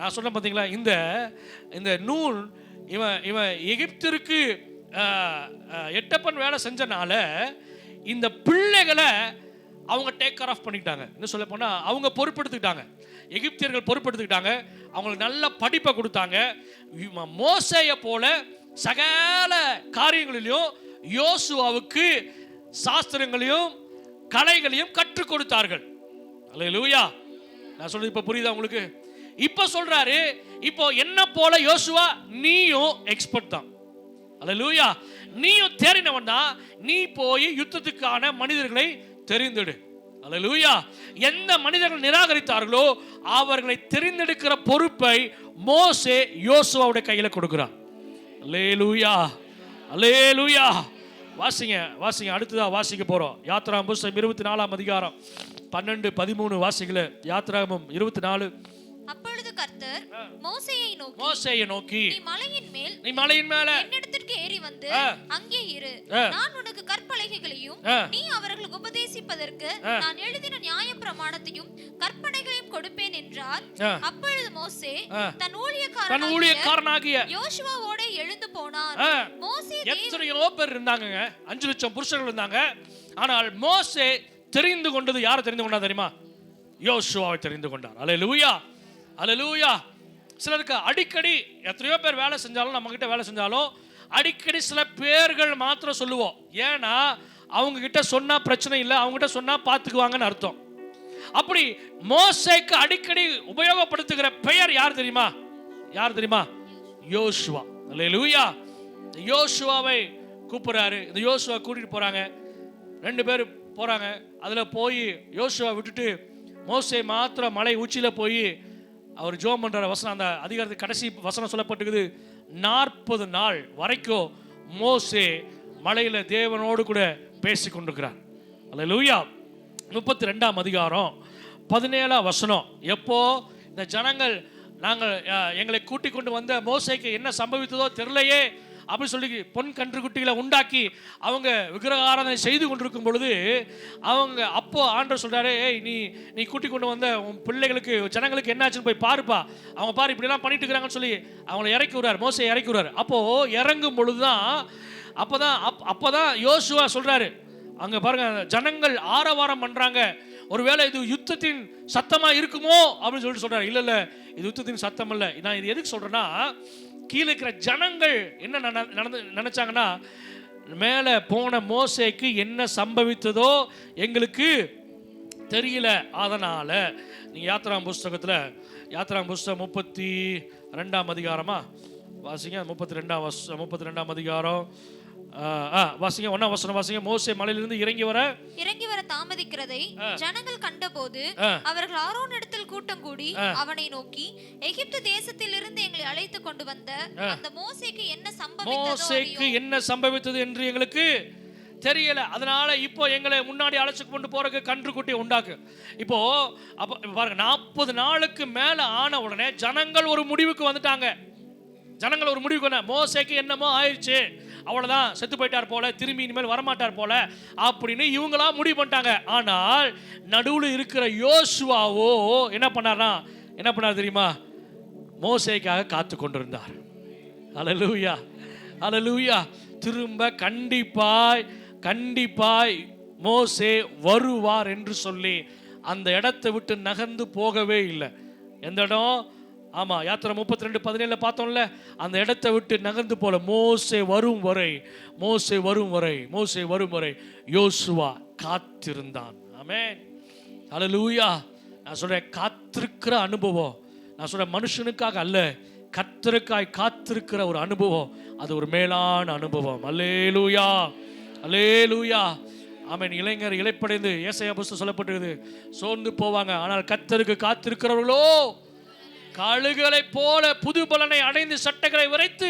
நான் சொன்ன பார்த்தீங்களா, இந்த இந்த நூல் இவன் எகிப்திற்கு எட்டப்பன் வேலை செஞ்சனால இந்த பிள்ளைகளை அவங்க டேக் கேர் ஆஃப் பண்ணிட்டாங்க. இன்னும் சொல்ல போனால் அவங்க பொறுப்பெடுத்துக்கிட்டாங்க, எகிப்தியர்கள் பொறுப்பெடுத்துக்கிட்டாங்க. அவங்களுக்கு நல்ல படிப்பை கொடுத்தாங்க. மோசேயை போல சகல காரியங்களிலும் யோசுவாவுக்கு சாஸ்திரங்களையும் கலைகளையும் கற்றுக் கொடுத்தார்கள். அல்லேலூயா. நான் சொல்றது இப்ப புரியுதா உங்களுக்கு? இப்ப சொல்றாரு, இப்போ என்ன போல யோசுவா நீயும் எக்ஸ்பர்ட் தான். அல்லேலூயா. நீயும் தேறினவன் தான். நீ போய் யுத்தத்துக்கான மனிதர்களை தெரிந்தெடு. அல்லேலூயா. எந்த மனிதர்கள் நிராகரித்தார்களோ அவர்களை தெரிந்தெடுக்கிற பொறுப்பை மோசே யோசுவாவுடைய கையில கொடுக்கிறார். அல்லேலூயா, அல்லேலூயா. வாசிங்க அடுத்ததா வாசிக்க போறோம். யாத்ராகமம் புத்தகம் 24ஆம் அதிகாரம் 12-13 வாசிக்கல. யாத்ராகமம் 24. அப்பொழுது கர்த்தர் மோசேயை நோக்கி நீ மலையின் மேல் என்னிடத்திற்கு ஏறி வந்து அங்கே இரு. நான் உனக்கு கற்பலகைகளையும் நீ அவர்களுக்கு உபதேசிப்பதற்கு நான் எழுதின நியாயப்பிரமாணத்தையும் கற்பனைகளையும் கொடுப்பேன் என்றார். அப்பொழுது மோசே தன் ஊழியக்காரனாகிய யோசுவாவோட எழுந்து போனான். மோசே எத்தனையோ பேர் இருந்தாங்க, 5 லட்சம் புருஷர்கள் இருந்தாங்க. ஆனால் மோசே தெரிந்து கொண்டது யாரை தெரிந்து கொண்டார் தெரியுமா? யோசுவாவை தெரிந்து கொண்டார். அல்லேலூயா, அல்லேலூயா. சிலருக்கு அடிக்கடி எத்தனையோ பேர் வேலை செஞ்சாலும், நம்ம கிட்ட வேலை செஞ்சாலும் அடிக்கடி சில பேர்கள் மாத்திரம் சொல்லுவோம். ஏன்னா அவங்க கிட்ட சொன்னா பிரச்சனை இல்லை, அவங்க கிட்ட சொன்னா பார்த்துக்குவாங்கன்னு அர்த்தம். அப்படி மோசேக்கு அடிக்கடி உபயோகப்படுத்துகிற பெயர் யார் தெரியுமா? யார் தெரியுமா? யோசுவா. அல்லேலூயா. யோசுவாவை கூப்பிடுறாரு. இந்த யோசுவா கூட்டிட்டு போறாங்க. 2 பேர் போறாங்க. அதுல போய் யோசுவா விட்டுட்டு மோசே மாத்திரம் மலை உச்சியில போய் அவர் ஜெபம் பண்ற வசனம், அந்த அதிகாரத்துக்கு கடைசி வசனம் சொல்லப்பட்டிருக்குது. 40 நாள் வரைக்கும் மோசே மலையில தேவனோடு கூட பேசி கொண்டிருக்கிறார். அல்லேலூயா. 32ஆம் அதிகாரம் 17ஆம் வசனம். எப்போ இந்த ஜனங்கள் எங்களை கூட்டிக் கொண்டு வந்த மோசேக்கு என்ன சம்பவித்ததோ தெரியலையே அப்படி சொல்லி பொன் கன்றுக்குட்டிகளை உண்டாக்கி அவங்க விக்கிரக ஆராதனை செய்து கொண்டிருக்கும் பொழுது அவங்க அப்போ ஆண்டவர் சொல்றாரு, ஏய் நீ கூட்டி கொண்டு வந்த உன் பிள்ளைகளுக்கு ஜனங்களுக்கு என்னாச்சுன்னு போய் பாருப்பா, அவங்க பாரு இப்படிலாம் பண்ணிட்டு இருக்கிறாங்கன்னு சொல்லி அவங்களை இறக்கி விடுறாரு. மோசே இறக்கி விடுறாரு. அப்போ இறங்கும் பொழுதுதான் அப்பதான் யோசுவா சொல்றாரு, அங்க பாருங்க ஜனங்கள் ஆரவாரம் பண்றாங்க, ஒருவேளை இது யுத்தத்தின் சத்தமா இருக்குமோ அப்படின்னு சொல்லிட்டு சொல்றாரு. இல்ல இது யுத்தத்தின் சத்தம் இல்ல. நான் இது எதுக்கு சொல்றேன்னா, கீழே இருக்கிற ஜனங்கள் என்ன நினைச்சாங்கன்னா, மேலே போன மோசேக்கு என்ன சம்பவித்ததோ எங்களுக்கு தெரியல. அதனால நீங்க யாத்ராகமம் புஸ்தகத்தில் யாத்ராகமம் புஸ்தகம் 32ஆம் அதிகாரமா வாசிங்க. 32ஆம் அதிகாரம் வாசிங்க. 1ஆம் வசனம் வாசிங்க. மோசே மலையிலிருந்து இறங்கி வர தாமதிக்கிறதை ஜனங்கள் கண்டபோது அவர்கள் ஆரோனிடத்தில் கூட்டம் கூடி அவனை நோக்கி, எகிப்து தேசத்திலிருந்து எங்களை அழைத்து கொண்டு வந்த அந்த மோசேக்கு என்ன சம்பவித்தது என்று எங்களுக்கு தெரியல. அதனால இப்போ எங்களை முன்னாடி அழைச்சு கொண்டு போறதுக்கு கன்றுக்குட்டியை உண்டாக்கு. இப்போ பாருங்க, 40 நாளுக்கு மேல ஆன உடனே ஜனங்கள் ஒரு முடிவுக்கு வந்துட்டாங்க. மோசேக்கு என்னமோ ஆயிடுச்சு, அவ்வளவுதான், செத்து போயிட்டார் போல, திரும்பி இனிமேல் வரமாட்டார் போல அப்படின்னு இவங்களா முடிவு பண்ணிட்டாங்க. ஆனால் நடுவில் இருக்கிற யோசுவாவோ என்ன பண்ணார் தெரியுமா? மோசேக்காக காத்து கொண்டிருந்தார். அல்லேலூயா, அல்லேலூயா. திரும்ப கண்டிப்பாய் மோசே வருவார் என்று சொல்லி அந்த இடத்தை விட்டு நகர்ந்து போகவே இல்லை. எந்த இடம்? ஆமா, யாத்திரை 32:17 பார்த்தோம்ல, அந்த இடத்தை விட்டு நகர்ந்து போல. மோசே வரும் வரை யோசுவா காத்திருந்தான். ஆமென், அல்லேலூயா. நான் சொல்றேன், காத்திருக்கிற அனுபவம், நான் சொல்றேன் மனுஷனுக்காக அல்ல, கர்த்தருக்காய் காத்திருக்கிற ஒரு அனுபவம், அது ஒரு மேலான அனுபவம். அல்லேலூயா, அல்லேலூயா. ஆமென். இளைஞர் இளைப்படைந்து ஏசாயா புஸ்தகம் சொல்லப்பட்டிருக்குது, சோர்ந்து போவாங்க, ஆனால் கர்த்தருக்கு காத்திருக்கிறவர்களோ கழுகுகளை போல புது பலனை அடைந்து சட்டைகளை விரைத்து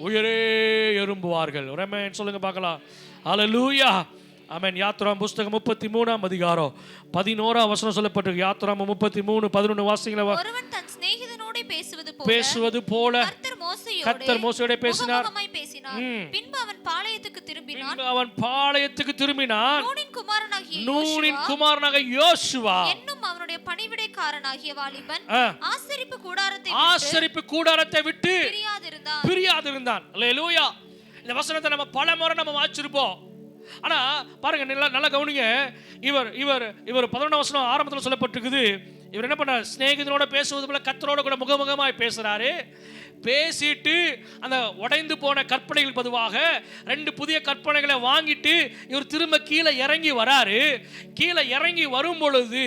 உயரே எழும்புவார்கள். சொல்லுங்க பார்க்கலாம். அல்லேலூயா, ஆமென். யாத்ராகமம் புஸ்தகம் 33ஆம் அதிகாரம் 11ஆம் வசனம் சொல்லப்பட்டிருக்கு. யாத்ராகமம் 33:11 வாசிங்களா. ஒருவன் தன் சிநேகிதனோடு பேசுவது போல கர்த்தர் மோசேயோடு பேசினார். பின்பு அவன் பாளையத்துக்கு திரும்பினான். நூனின் குமாரனாகிய யோசுவா என்னும் அவனுடைய பணிவிடை ஊழியக்காரனாகிய வாலிபன் ஆசரிப்பு கூடாரத்தை விட்டு பிரியாதிருந்தான். அல்லேலூயா. இந்த வசனத்தை நம்ம பல முறை நம்ம வாசிச்சிருப்போம். ஆனா பாருங்க, நல்லா கவனிங்க. இவர் இவர் இவர் 11 வசனம் ஆரம்பத்தில் சொல்லப்பட்டிருக்குது. இவர் என்ன பண்ணார்? சிநேகிதனோட பேசுவது போல கர்த்தரோட கூட முகமுகமாய் பேசுறாரு. பேசிட்டு அந்த உடைந்து போன கற்பனைகள் பொதுவாக 2 புதிய கற்பனைகளை வாங்கிட்டு இவர் திரும்ப கீழே இறங்கி வராரு. கீழே இறங்கி வரும் பொழுது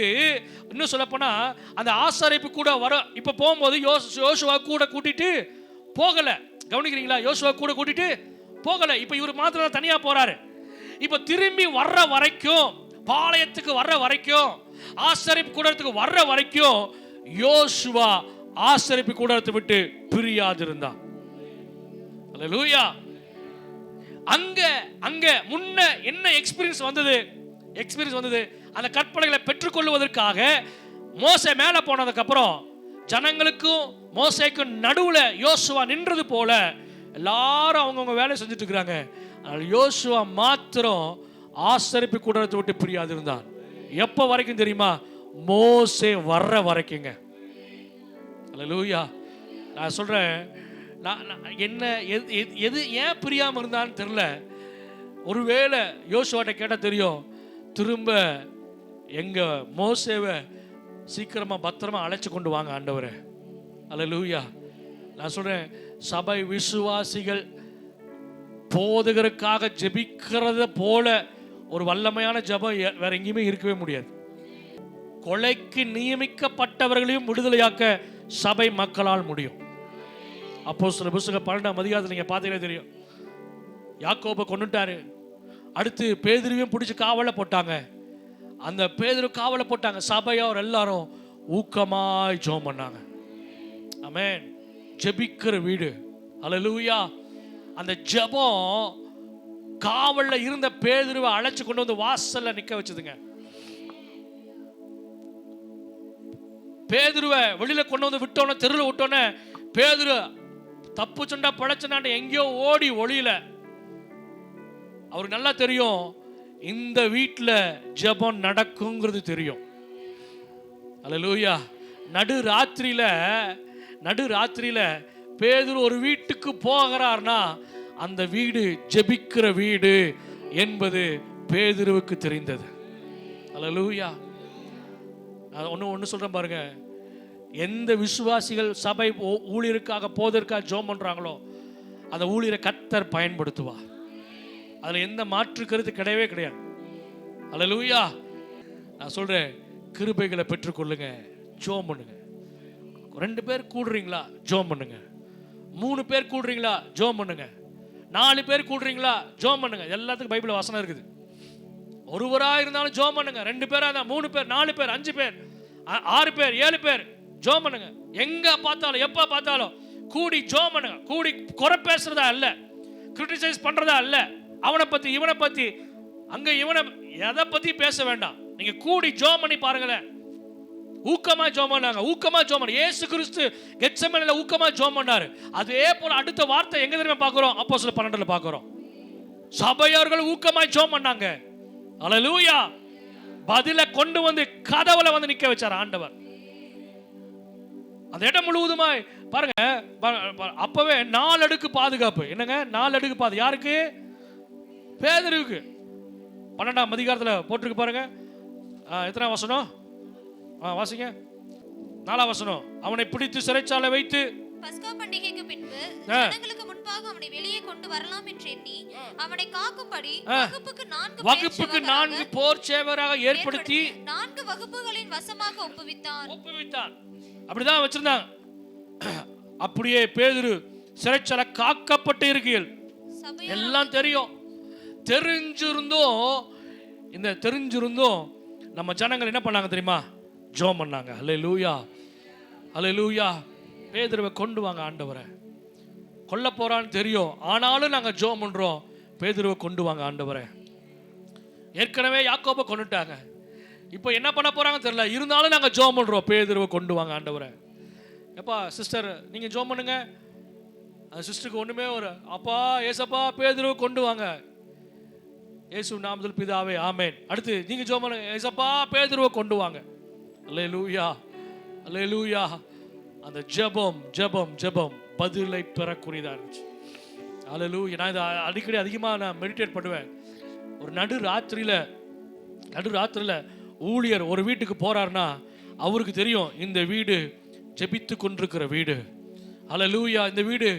இன்னும் சொல்லப்போனா அந்த ஆசாரிப்பு கூட வர இப்ப போகும்போது யோசுவா கூட கூட்டிட்டு போகல. கவனிக்கிறீங்களா? யோசுவா கூட கூட்டிட்டு போகல. இப்ப இவர் மாத்திரம் தனியா போறாரு. இப்ப திரும்பி வர்ற வரைக்கும், பாளையத்துக்கு வர்ற வரைக்கும், ஆசரிப்பு கூடத்துக்கு வர்ற வரைக்கும் யோசுவா ஆசரிப்பு கூடத்தை விட்டு பிரியாதிருந்தான். அல்லேலூயா. அங்க முன்ன என்ன எக்ஸ்பீரியன்ஸ் வந்தது? அந்த கற்பனைகளை பெற்றுக்கொள்வதற்காக மோசே மேல போனதுக்கு அப்புறம் ஜனங்களுக்கும் மோசேக்கும் நடுவுல யோசுவா நின்றது போல எல்லாரும் அவங்கவுங்க வேலை செஞ்சுட்டு இருக்கிறாங்க. யோசுவா மாத்திரம் ஆசரிப்பு கூடத்தை விட்டு பிரியாதிருந்தான். எப்ப வரைக்கும் தெரியுமா? மோசே வர்ற வரைக்குங்க. அல்லேலூயா. நான் சொல்றேன், என்ன எது ஏன் பிரியாம இருந்தான்னு தெரியல. ஒருவேளை யோசுவாட்ட கேட்டா தெரியும். திரும்ப எங்க மோசேவை சீக்கிரமா பத்திரமா அழைச்சு கொண்டு வாங்க ஆண்டவரே. அல்லேலூயா. நான் சொல்றேன், சபை விசுவாசிகள் போதகருக்காக ஜெபிக்கிறத போல ஒரு வல்லமையான ஜெபம் வேற எங்கேயுமே இருக்கவே முடியாது. கொலைக்கு நியமிக்கப்பட்டவர்களையும் விடுதலையாக்க சபை மக்களால் முடியும். அப்போஸ்தலர் புத்தகம் 12ஆம் அதிகாரத்தில் நீங்க பார்த்தீங்கன்னா தெரியும். யாக்கோபை கொன்னுட்டாரு. அடுத்து பேதுருவையும் பிடிச்சி காவலை போட்டாங்க. அந்த பேதுரு காவலை போட்டாங்க. சபையோர் எல்லாரும் ஊக்கமாய் ஜெபம் பண்ணாங்க. ஆமென். ஜெபிக்கிற வீடு. அல்லேலூயா. அந்த ஜெபம் காவல்ல இருந்த பேதுருவை அழைச்சு கொண்டு வந்து வாசல்ல நிக்க வச்சதுங்க. பேதுருவை வெளியில கொண்டு வந்து விட்டோன்னு, தெருவில் விட்டோன்னு பேதுரு தப்பு சொண்டா பழச்சனாண்ட எங்கேயோ ஓடி ஒளியில. அவருக்கு நல்லா தெரியும் இந்த வீட்டில் ஜெபம் நடக்குங்கிறது தெரியும். அல்லேலூயா. நடு ராத்திரியில பேதுரு ஒரு வீட்டுக்கு போகிறார்னா அந்த வீடு ஜெபிக்கிற வீடு என்பது பேதுருவுக்கு தெரிந்தது. அல்லேலூயா. ஒன்று சொல்றேன் பாருங்க. எந்த விசுவாசிகள் சபை ஊழியருக்காக போதற்காக ஜெபம் பண்றாங்களோ அந்த ஊழியரை கர்த்தர் பயன்படுத்துவார். அதுல எந்த மாற்று கருத்து கிடையவே கிடையாது. அல்லேலூயா. நான் சொல்றேன், கிருபைகளை பெற்றுக்கொள்ளுங்க, ஜெபம் பண்ணுங்க. 2 பேர் கூடுறீங்களா, ஜெபம் பண்ணுங்க. 3 பேர் கூடுறீங்களா, ஜெபம் பண்ணுங்க. 4 பேர் கூடுறீங்களா, ஜெபம் பண்ணுங்க. எல்லாத்துக்கும் பைபிள் வசனம் இருக்குது. ஒருவரா இருந்தாலும் ஜெபம் பண்ணுங்க. 2 பேரா இருந்தா 3 பேர், 4 பேர், 5 பேர், 6 பேர், 7 பேர் ஜெபம் பண்ணுங்க. எங்க பார்த்தாலும் எப்ப பார்த்தாலும் கூடி ஜெபம் பண்ணுங்க. கூடி குறை பேசுறதா இல்ல, கிரிட்டிசைஸ் பண்றதா இல்ல, அவனை பத்தி இவனை பத்தி அங்க இவனை எதை பத்தி பேச வேண்டாம். நீங்க கூடி ஜெபம் பண்ணி பாருங்களேன். ஊக்கமா ஜெபம் பண்ணாங்க. இயேசு கிறிஸ்து கெத்செமனேல ஊக்கமா ஜெபம் பண்ணாரு. அதே போல அடுத்த வார்த்தை எங்க தெரியுமா பார்க்கிறோம்? அப்போஸ்தலர் 12ல பார்க்கிறோம். சபையார்கள் ஊக்கமா ஜெபம் பண்ணாங்க. அல்லேலூயா. பதில கொண்டு வந்து கதவுல வந்து நிக்க வச்சார் ஆண்டவர். அந்த இடம் முழுவதுமாய் பாருங்க. அப்பவே 4 அடுக்கு பாதுகாப்பு. என்னங்க 4 அடுக்கு பாதுகாப்பு? யாருக்கு? பேதுருவுக்கு. 12ஆம் அதிகாரத்துல போட்டிருக்கு பாருங்க. எத்தனாம் வசனம் வாசிங்க? 4ஆம் வசனம். அவனை பிடித்து சிறைச்சாலை வைத்து பஸ்கா பண்டிகைக்கு பின்பு ஜனங்களுக்கு முன்பாக அவனை வெளியே கொண்டு வரலாம் என்று எண்ணி அவனை காக்கும்படி வகுப்புக்கு 4 போர் சேவகராக ஏற்படுத்தி 4 வகுப்புகளின் வசமாக ஒப்புவித்தான். அப்படிதான் வச்சிருந்தாங்க. அப்படியே பேதுரு சிறைச்சாலை காக்கப்பட்டு இருக்கையில் எல்லாம் தெரிஞ்சிருந்தோம் நம்ம ஜனங்கள் என்ன பண்ணாங்க தெரியுமா? ஜெபம் பண்ணாங்க. அல்லேலூயா. அல்லேலூயா. பேதுருவை கொண்டு வாங்க ஆண்டவரே. கொல்ல போறான்னு தெரியும், ஆனாலும் நாங்க ஜெபம் பண்றோம். பேதுருவை கொண்டு வாங்க ஆண்டவரே. ஏற்கனவே யாக்கோபை கொன்னுட்டாங்க. இப்போ என்ன பண்ண போறாங்க தெரியல, இருந்தாலும் நாங்க ஜெபம் பண்றோம். பேதுருவை கொண்டு வாங்க ஆண்டவரே. எப்பா சிஸ்டர் நீங்க ஜெபம் பண்ணுங்க. அந்த சிஸ்டருக்கு ஒண்ணுமே அப்பா ஏசப்பா பேதுருவை கொண்டு வாங்க. இயேசு நாமத்தில் பிதாவே ஆமென். அடுத்து நீங்க ஜெபம் பண்ணுங்க. ஏசப்பா பேதுருவை கொண்டு வாங்க. அல்லேலூயா. அல்லேலூயா. அந்த ஜெபம் ஜெபம் ஜெபம் பதிலை பெறக்கூடியதாக இருந்துச்சு. அல்லேலூயா. நான் இதை அடிக்கடி அதிகமாக நான் மெடிடேட் பண்ணுவேன். ஒரு நடு ராத்திரியில் ஊழியர் ஒரு வீட்டுக்கு போறாருன்னா அவருக்கு தெரியும் இந்த வீடு ஜெபித்து கொண்டிருக்கிற வீடு. அல்லேலூயா. இந்த வீடு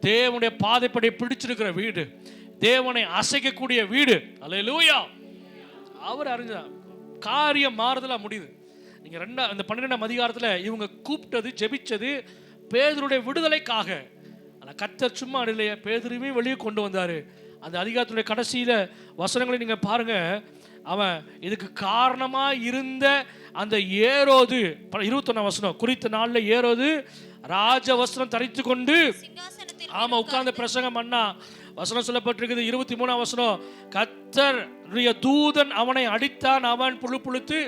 தேவனுடைய பாதைப்படி பிடிச்சிருக்கிற வீடு, தேவனை அசைக்கக்கூடிய வீடு. அல்லேலூயா. அவர் அறிஞ்சார் காரியம் மாறுதலா முடியுது. நீங்க அந்த 12ஆம் அதிகாரத்தில் இவங்க கூப்பிட்டது ஜெபிச்சது பேதுருடைய விடுதலைக்காக. ஆனால் கர்த்தர் சும்மா இல்லையே, பேதுருவே வெளியே கொண்டு வந்தாரு. அந்த அதிகாரத்துடைய கடைசியில வசனங்களை நீங்க பாருங்க. அவன் இதுக்கு காரணமா இருந்த அந்த ஏரோது 21ஆம் வசனம், குறித்த நாளில் ஏரோது ராஜ வஸ்திரம் தரித்து கொண்டு ஆமா உட்கார்ந்து பிரசங்கம் பண்ணா. வசனம் சொல்லப்பட்டிருக்குது 23ஆம் வசனம், கர்த்தருடைய தூதன் அவனை அடித்தான், அவன் புழுத்து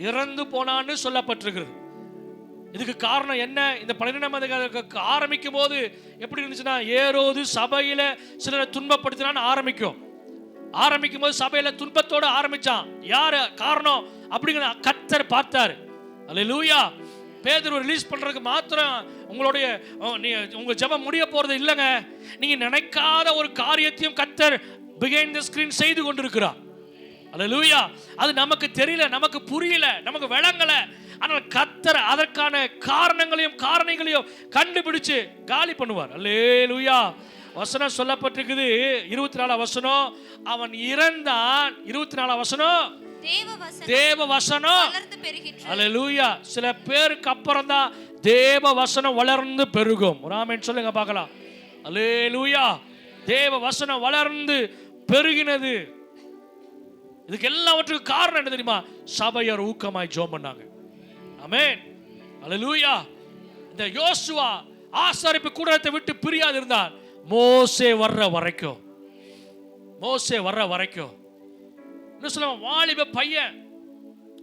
இறந்து போனான்னு சொல்லப்பட்டிருக்கிறது. இதுக்கு காரணம் என்ன? இந்த 12ஆம் அதிகாரம் ஆரம்பிக்கும் போது எப்படி இருந்துச்சுன்னா, ஏரோது சபையில சிலரை துன்பப்படுத்தினான்னு ஆரம்பிக்கும் போது சபையில துன்பத்தோடு ஆரம்பிச்சான். யாரு காரணம் அப்படிங்கிற கர்த்தர் பார்த்தாரு. அல்லேலூயா. பேதுரு ரிலீஸ் பண்றதுக்கு மாத்திரம் உங்க ஜெபம் முடிய போறது இல்லைங்க. நீங்க நினைக்காத ஒரு காரியத்தையும் கர்த்தர் பிஹைண்ட் தி ஸ்கிரீன் செய்து கொண்டிருக்கிறார். அல்லேலூயா. அது நமக்கு தெரியல, நமக்கு புரியல, நமக்கு விளங்கல. ஆனால் கர்த்தர் அதற்கான காரணங்களையும் கண்டுபிடிச்சு காலி பண்ணுவார். அல்லேலூயா. வசனம் சொல்லப்பட்டிருக்குது 24ஆம் வசனம், அவன் இறந்தான். 24ஆம் வசனம், தேவ வசனம் வளர்ந்து பெருகிற்று. அல்லேலூயா. சில பேருக்கு அப்புறம் தான் தேவ வசனம் வளர்ந்து பெருகும். ஒரு ஆமென் சொல்லுங்க பார்க்கலாம். அல்லேலூயா. தேவ வசனம் வளர்ந்து பெருகினது. இதுக்கு எல்லாவற்றுக்கும் காரணம் என்ன தெரியுமா? சபையார் ஊக்கமாய் ஜெபம் பண்ணாங்க. ஆமென். அல்லேலூயா. இந்த யோசுவா ஆசாரிப்பு கூடாரத்தை விட்டு பிரியாது இருந்தார். மோசே வர்ற வரைக்கும் என்ன சொல்லுவாங்க,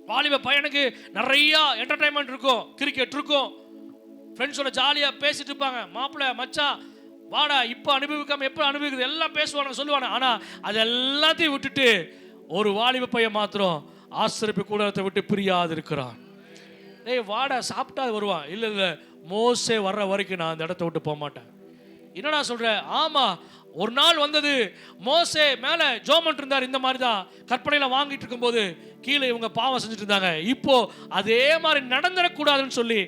வாலிப பையனுக்கு நிறைய என்டர்டைன்மெண்ட் இருக்கும், கிரிக்கெட் இருக்கும், ஃப்ரெண்ட்ஸோட ஜாலியா பேசிட்டு இருப்பாங்க. மாப்பிள்ளை மச்சான் வாடா இப்ப அனுபவிக்காம எப்ப அனுபவிக்கிறது எல்லாம் பேசுவாங்க சொல்லுவாங்க. ஆனா அது எல்லாத்தையும் விட்டுட்டு ஒரு வாலிப பையன் மாத்திரம் ஆசிரியப்பு கூடாரத்தை விட்டு பிரியாது இருக்கிறான். ஏய் வாடா சாப்பிட்டா வருவான். இல்ல மோசே வர்ற வரைக்கும் நான் அந்த இடத்த விட்டு போக மாட்டேன். என்னடா சொல்ற? ஆமா, ஒரு நாள் வந்தது, மோசே மேல ஜோமன் இருந்தார். இந்த மாதிரி தான் கற்பனையில வாங்கிட்டு இருக்கும்போது கீழே இவங்க பாவம் செஞ்சுட்டு இருந்தாங்க. இப்போ அதே மாதிரி நடந்துடக்கூடாதுன்னு சொல்லி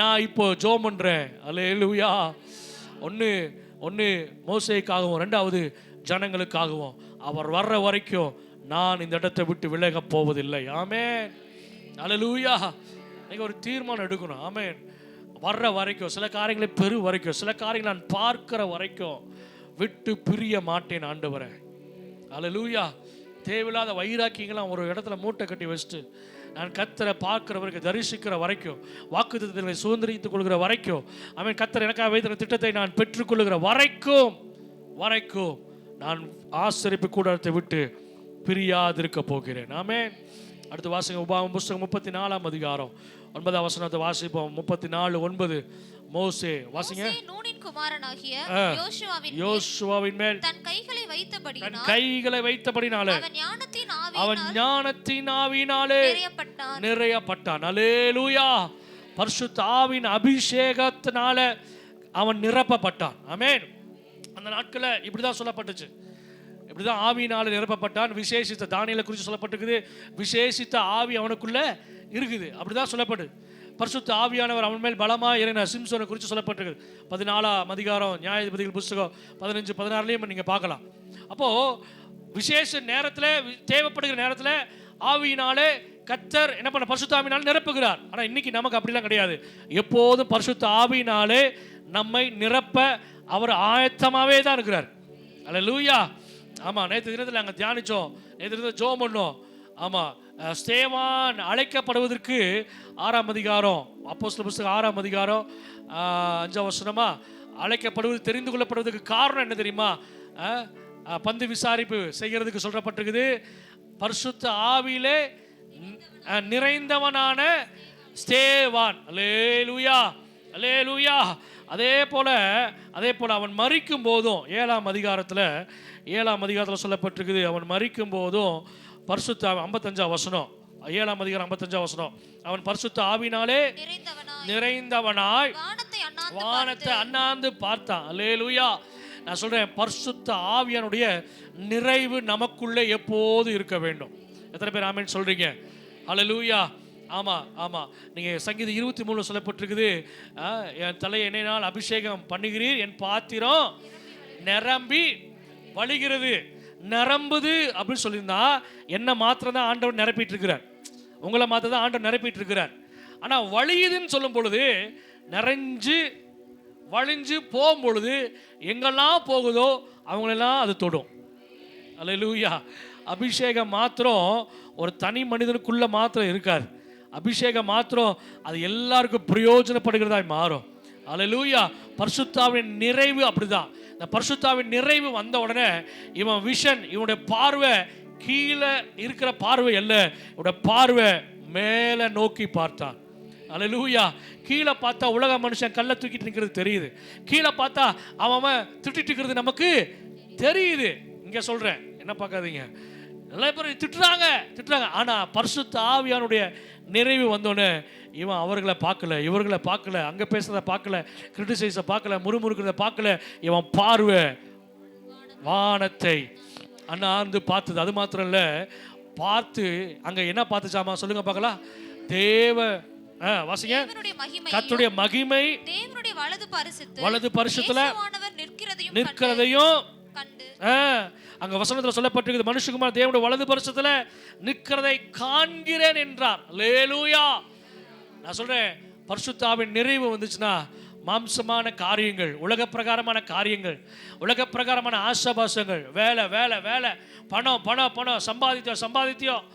நான் இப்போ ஜோம் பண்றேன். அல்லேலூயா. ஒன்னு மோசேக்காகவும், ரெண்டாவது ஜனங்களுக்காகவும். அவர் வர்ற வரைக்கும் நான் இந்த இடத்தை விட்டு விலக போவதில்லை. ஆமென். அல்லேலூயா. நீங்க ஒரு தீர்மானம் எடுக்கணும். ஆமென். வர்ற வரைக்கும், சில காரியங்களை பெரு வரைக்கும், சில காரியங்களை நான் பார்க்கிற வரைக்கும் விட்டு பிரிய மாட்டேன் ஆண்டவரே. அல்லேலூயா. தேவையில்லாத வைராக்கியங்களாம் ஒரு இடத்துல மூட்டை கட்டி வச்சுட்டு நான் கர்த்தரை பார்க்கிற வரைக்கும், தரிசிக்கிற வரைக்கும், வாக்குத்தத்தங்களை சுதந்திரித்துக் கொள்கிற வரைக்கும், அவன் கர்த்தர் எனக்காக வைத்த திட்டத்தை நான் பெற்றுக்கொள்ளுகிற வரைக்கும் நான் ஆசரிப்பு கூடாரத்தை விட்டு பிரியாதிருக்க போகிறேன். ஆமென். அடுத்து வாசிங்க உபாகமம் புஸ்தகம் 34ஆம் அதிகாரம் 9ஆம் வசனத்தை வாசிப்போம். 34:9. மோசே வாசிங்க. நூனின் குமாரனாகிய யோசுவாவின் மேல் தன் கைகளை வைத்தபடினாலே அவன் ஞானத்தின் ஆவியினாலே நிறையப்பட்டான். அல்லேலூயா. பரிசுத்த ஆவியின் அபிஷேகத்தினால அவன் நிரப்பப்பட்டான். ஆமென். அந்த நாட்கள்ல இப்படிதான் சொல்லப்பட்டுச்சு. இப்படிதான் ஆவியினால நிரப்பப்பட்டான். விசேஷித்த தானியேலை குறித்து சொல்லப்பட்டிருக்குது. விசேஷித்த ஆவி அவனுக்குள்ள இருக்குது. அப்படிதான் சொல்லப்படுது. பரிசுத்த ஆவியானவர் அவன் மேல் பலமா இறங்கின சிம்சோனை குறித்து சொல்லப்பட்டிருக்குது. 14ஆம் அதிகாரம் நியாயாதிபதிகள் புஸ்தகம் 15-16 நீங்க பார்க்கலாம். அப்போ விசேஷ நேரத்துல, தேவைப்படுகிற நேரத்துல ஆவியினாலே கர்த்தர் என்ன பண்ண, பரிசுத்த ஆவியினாலே நிரப்புகிறார். ஆனா இன்னைக்கு நமக்கு அப்படிலாம் கிடையாது. எப்போதும் பரிசுத்த ஆவியினாலே நம்மை நிரப்ப அவர் ஆயத்தமாவே தான் இருக்கிறார். அல்லேலூயா. ஆமா, நேற்று தினத்தில் நாங்கள் தியானிச்சோம், நேற்று தினத்தில் ஜெபம் பண்ணோம். ஆமா, ஸ்தேவான் அழைக்கப்படுவதற்கு 6ஆம் அதிகாரம், அப்போஸ்தலர் புஸ்தகம் 6ஆம் அதிகாரம் 5ஆம் வசனமா, அழைக்கப்படுவது தெரிந்து கொள்ளப்படுவதற்கு காரணம் என்ன தெரியுமா? பந்து விசாரிப்பு செய்கிறதுக்கு சொல்லப்பட்டிருக்குது. பரிசுத்த ஆவியிலே நிறைந்தவனான ஸ்தேவான். அல்லேலூயா, அல்லேலூயா. அதே போல அவன் மரிக்கும் போதும் 7ஆம் அதிகாரத்தில் சொல்லப்பட்டிருக்குது. அவன் மரிக்கும் போதும் பரிசுத்த 55ஆம் வசனம் 7ஆம் அதிகாரம் 55ஆம் வசனம். அவன் பரிசுத்த ஆவியினாலே நிறைந்தவனாய் வானத்தை அண்ணாந்து பார்த்தான். அல்லேலூயா. நான் சொல்றேன், பரிசுத்த ஆவியானுடைய நிறைவு நமக்குள்ளே எப்போது இருக்க வேண்டும். எத்தனை பேர் ஆமென் சொல்றீங்க? அல்லேலூயா. ஆமா ஆமா. நீங்க சங்கீதம் 23 சொல்லப்பட்டிருக்குது, என் தலையை எண்ணெயினால் அபிஷேகம் பண்ணுகிறீர், என் பாத்திரம் நிரம்பி வழிகிறது. நிரம்புது அப்படின்னு சொல்லியிருந்தா என்ன மாத்திரம் தான் ஆண்டவர் நிரப்பிட்டு இருக்கிறார், உங்களை மாத்திரம் தான் ஆண்டவர் நிரப்பிட்டு இருக்கிறார். ஆனா வழியுதுன்னு சொல்லும் பொழுது, நிறைஞ்சு வழிஞ்சு போகும் பொழுது எங்கெல்லாம் போகுதோ அவங்களெல்லாம் அது தொடும். அல்லேலூயா. அபிஷேகம் மாத்திரம் ஒரு தனி மனிதனுக்குள்ள மாத்திரம் இருக்காது. அபிஷேகம் மாத்திரம் அது எல்லாருக்கும் பிரயோஜனப்படுகிறதாய் மாறும். அல்லேலூயா. பரிசுத்தாவின் நிறைவு அப்படிதான். இந்த பரிசுத்தாவின் நிறைவு வந்த உடனே இவன் விஷன், இவனுடைய பார்வை கீழே இருக்கிற பார்வை அல்ல, இவனுடைய பார்வை மேலே நோக்கி பார்த்தான். அல்லேலூயா. கீழே பார்த்தா உலக மனுஷன் கல்லை தூக்கிட்டு நிற்கிறது தெரியுது, கீழே பார்த்தா அவன் திட்டிட்டு இருக்கிறது நமக்கு தெரியுது. இங்கே சொல்கிறேன், என்ன பார்க்காதீங்க, நிறைய பேர் திட்டுறாங்க. ஆனால் பரிசுத்த ஆவியானுடைய நிறைவு வந்தோடனே இவன் அவர்களை பார்க்கல, இவர்களை பார்க்கல, அங்கே பேசுறதை பார்க்கல, கிரிட்டிசைஸை பார்க்கல, முறுமுறுக்கிறத பார்க்கல. இவன் பார்வை வானத்தை அண்ணாந்து பார்த்தது. அது மாத்திரம் இல்லை, பார்த்து அங்கே என்ன பார்த்துச்சாமா சொல்லுங்க பார்க்கலாம். தேவ வாசிங்க. கர்த்தருடைய மகிமை வலது பரிசுத்தல நிற்கிறதையும் அங்க வசனத்துல சொல்லப்பட்டிருக்குது, மனுஷகுமார் தேவனுடைய வலது பரிசுத்தல நிற்கிறதை காண்கிறேன் என்றார். அல்லேலூயா. நான் சொல்றேன், பரிசுத்தாவின் நிறைவு வந்துச்சுன்னா மாம்சமான காரியங்கள், உலக பிரகாரமான காரியங்கள், உலக பிரகாரமான ஆசாபாசங்கள், வேலை வேலை வேலை, பணம் பணம் பணம், சம்பாதித்தியம்